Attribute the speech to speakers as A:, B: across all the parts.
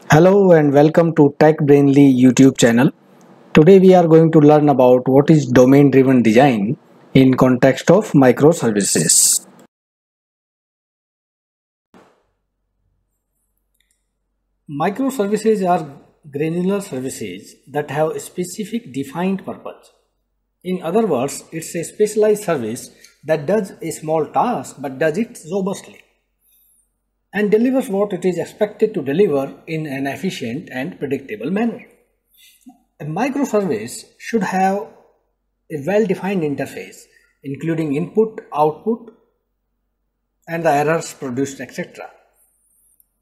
A: Hello and welcome to Tech Brainly YouTube channel. Today we are going to learn about what is domain driven design in context of microservices. Microservices are granular services that have a specific defined purpose. In other words, it's a specialized service that does a small task but does it robustly and delivers what it is expected to deliver in an efficient and predictable manner. A microservice should have a well-defined interface, including input, output, and the errors produced, etc.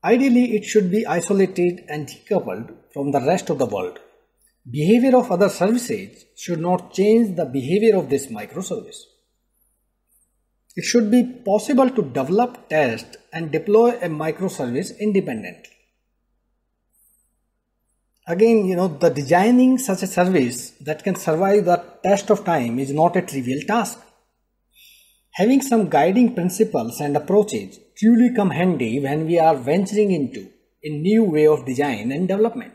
A: Ideally, it should be isolated and decoupled from the rest of the world. Behavior of other services should not change the behavior of this microservice. It should be possible to develop, test, and deploy a microservice independently. Again, the designing such a service that can survive the test of time is not a trivial task. Having some guiding principles and approaches truly come handy when we are venturing into a new way of design and development.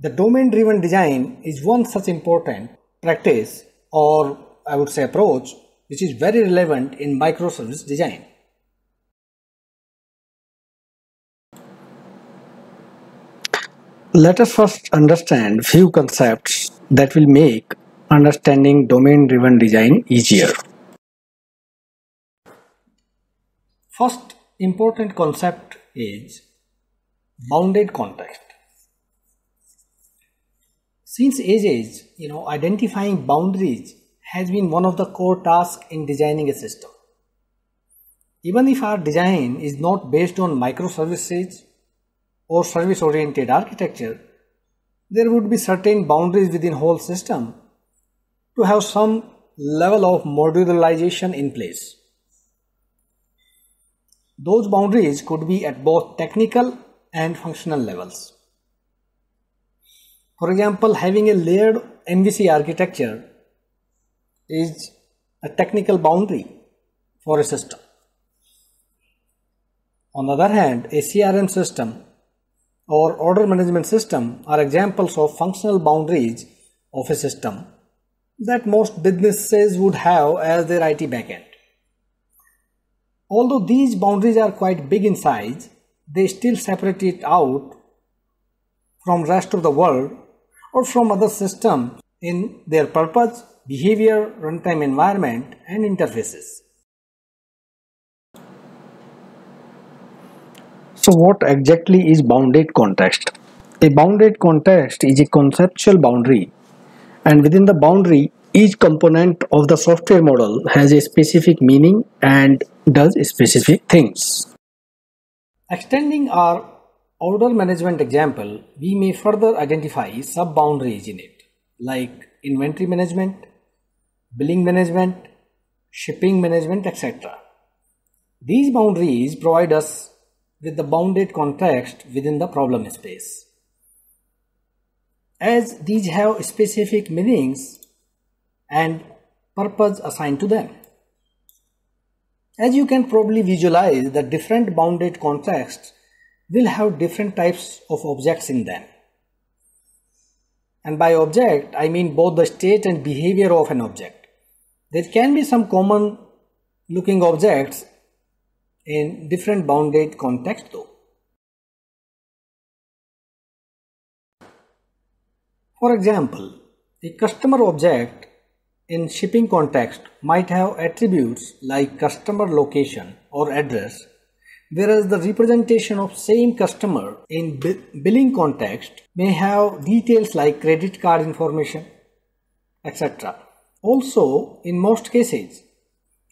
A: The domain-driven design is one such important practice, or I would say approach, which is very relevant in microservice design. Let us first understand few concepts that will make understanding domain-driven design easier. First important concept is bounded context. Since ages, identifying boundaries has been one of the core tasks in designing a system. Even if our design is not based on microservices or service-oriented architecture, there would be certain boundaries within whole system to have some level of modularization in place. Those boundaries could be at both technical and functional levels. For example, having a layered MVC architecture is a technical boundary for a system. On the other hand, a CRM system or order management system are examples of functional boundaries of a system that most businesses would have as their IT backend. Although these boundaries are quite big in size, they still separate it out from rest of the world or from other systems in their purpose, behavior, runtime environment, and interfaces. So what exactly is bounded context? A bounded context is a conceptual boundary, and within the boundary, each component of the software model has a specific meaning and does specific things. Extending our order management example, we may further identify sub-boundaries in it, like inventory management, billing management, shipping management, etc. These boundaries provide us with the bounded context within the problem space, as these have specific meanings and purpose assigned to them. As you can probably visualize, the different bounded contexts will have different types of objects in them. And by object, I mean both the state and behavior of an object. There can be some common looking objects in different bounded contexts though. For example, a customer object in shipping context might have attributes like customer location or address, whereas the representation of same customer in billing context may have details like credit card information, etc. Also, in most cases,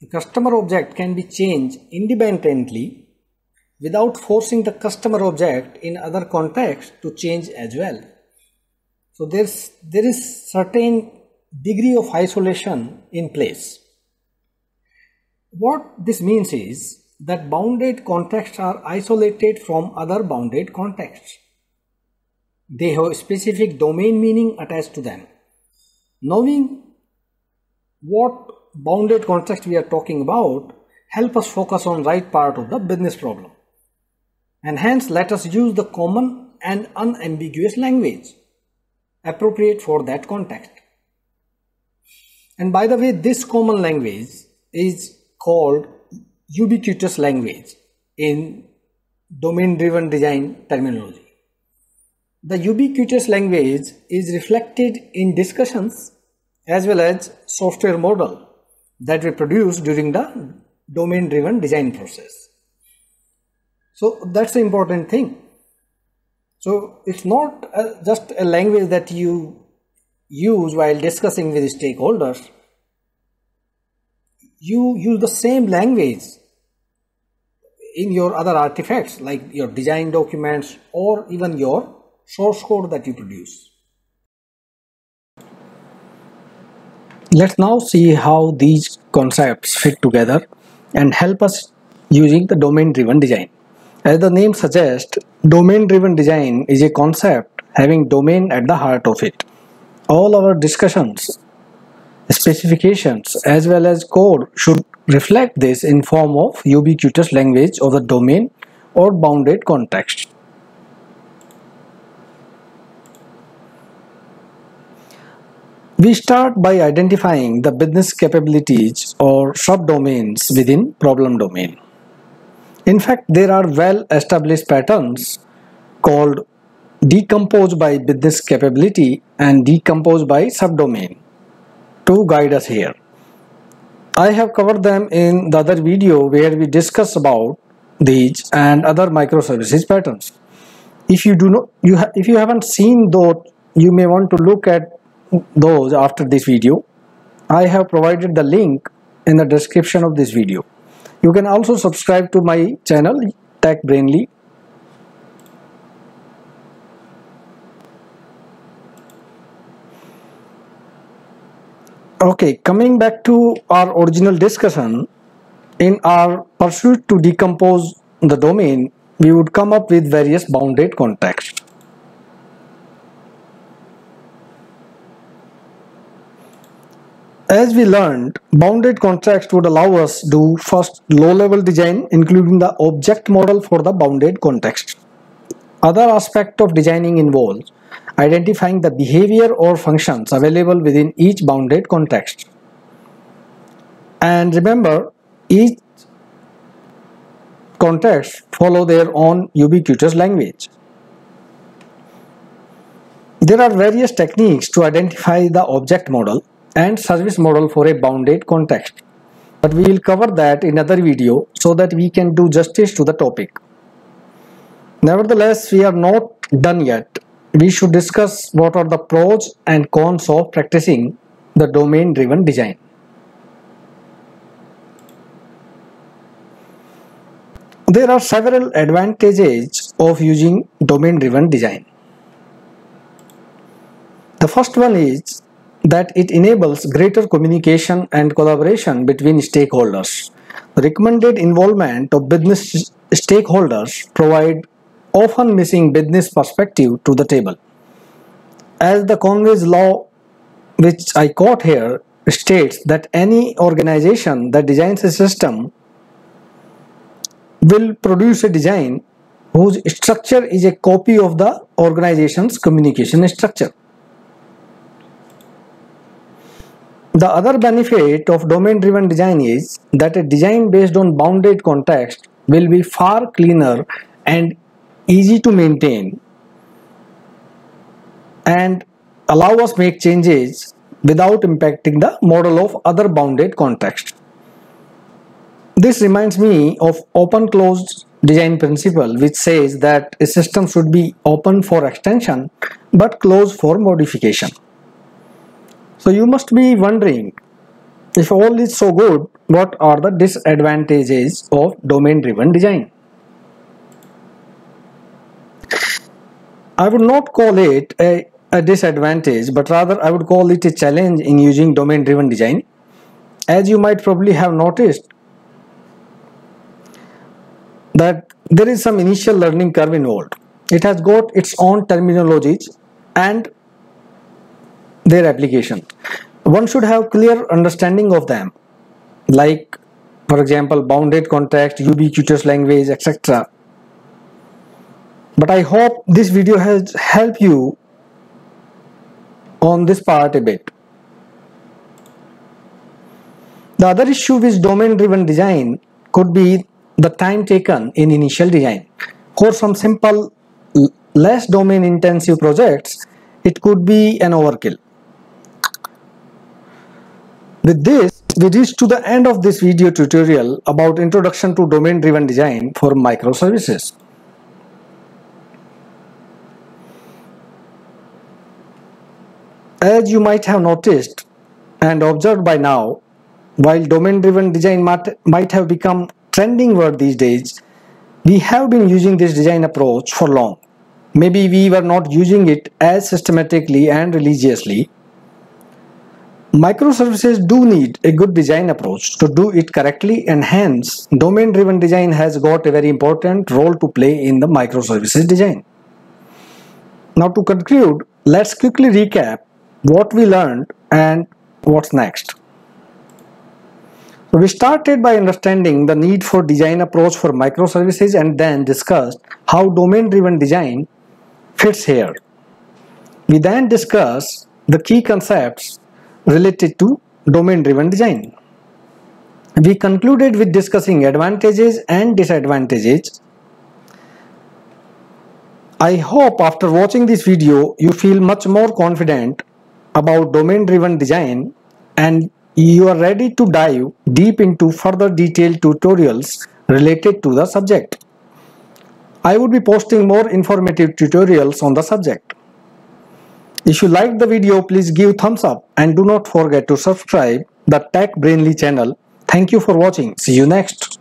A: the customer object can be changed independently without forcing the customer object in other contexts to change as well. So there is certain degree of isolation in place. What this means is that bounded contexts are isolated from other bounded contexts. They have a specific domain meaning attached to them. Knowing what bounded context we are talking about help us focus on right part of the business problem. And hence let us use the common and unambiguous language appropriate for that context. And by the way, this common language is called ubiquitous language in domain-driven design terminology. The ubiquitous language is reflected in discussions as well as software model that we produce during the domain-driven design process. So that's the important thing. So it's not just a language that you use while discussing with stakeholders. You use the same language in your other artifacts like your design documents or even your source code that you produce. Let's now see how these concepts fit together and help us using the domain-driven design. As the name suggests, domain-driven design is a concept having domain at the heart of it. All our discussions, specifications as well as code should reflect this in form of ubiquitous language of the domain or bounded context. We start by identifying the business capabilities or subdomains within problem domain. In fact, there are well-established patterns called decompose by business capability and decompose by subdomain to guide us here. I have covered them in the other video where we discuss about these and other microservices patterns. If you haven't seen those, you may want to look at those after this video. I have provided the link in the description of this video. You can also subscribe to my channel TechBrainly. Okay, coming back to our original discussion, in our pursuit to decompose the domain, we would come up with various bounded contexts. As we learned, bounded context would allow us to do first low-level design, including the object model for the bounded context. Other aspect of designing involves identifying the behavior or functions available within each bounded context. And remember, each context follow their own ubiquitous language. There are various techniques to identify the object model and service model for a bounded context, but we will cover that in another video so that we can do justice to the topic. Nevertheless, we are not done yet. We should discuss what are the pros and cons of practicing the domain-driven design. There are several advantages of using domain-driven design. The first one is that it enables greater communication and collaboration between stakeholders. The recommended involvement of business stakeholders provide often missing business perspective to the table. As the Conway's law, which I quote here, states that any organization that designs a system will produce a design whose structure is a copy of the organization's communication structure. The other benefit of domain-driven design is that a design based on bounded context will be far cleaner and easy to maintain and allow us make changes without impacting the model of other bounded context. This reminds me of open-closed design principle, which says that a system should be open for extension but closed for modification. So you must be wondering, if all is so good, what are the disadvantages of domain-driven design? I would not call it a disadvantage, but rather I would call it a challenge in using domain-driven design. As you might probably have noticed, that there is some initial learning curve involved. It has got its own terminologies and their application. One should have clear understanding of them, like for example bounded context, ubiquitous language, etc. But I hope this video has helped you on this part a bit. The other issue with domain-driven design could be the time taken in initial design. For some simple, less domain-intensive projects, it could be an overkill. With this, we reach to the end of this video tutorial about introduction to domain-driven design for microservices. As you might have noticed and observed by now, while domain-driven design might have become trending word these days, we have been using this design approach for long. Maybe we were not using it as systematically and religiously. Microservices do need a good design approach to do it correctly, and hence domain-driven design has got a very important role to play in the microservices design. Now to conclude, let's quickly recap what we learned and what's next. So we started by understanding the need for design approach for microservices and then discussed how domain-driven design fits here. We then discussed the key concepts related to domain-driven design. We concluded with discussing advantages and disadvantages. I hope after watching this video you feel much more confident about domain-driven design and you are ready to dive deep into further detailed tutorials related to the subject. I would be posting more informative tutorials on the subject. If you liked the video, please give thumbs up and do not forget to subscribe the Tech Brainly channel. Thank you for watching. See you next.